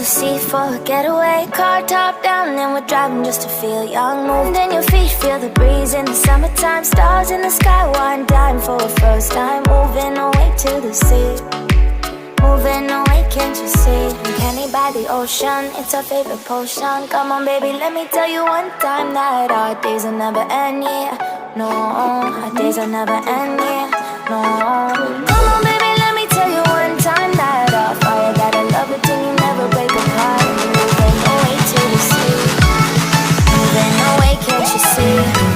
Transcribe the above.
the sea for a getaway. Car top down and we're driving just to feel young. Moved in your feet, feel the breeze in the summertime. Stars in the sky, wine dime for a first time. Moving away to the sea, moving away, can't you see? Candy by the ocean, it's our favorite potion. Come on baby, let me tell you one time that our days will never end, yeah. No, our days will never end, yeah. No. Come on baby, let me tell you one time that our fire got a love between you, never break apart. Moving away to the sea, moving away, can't you see?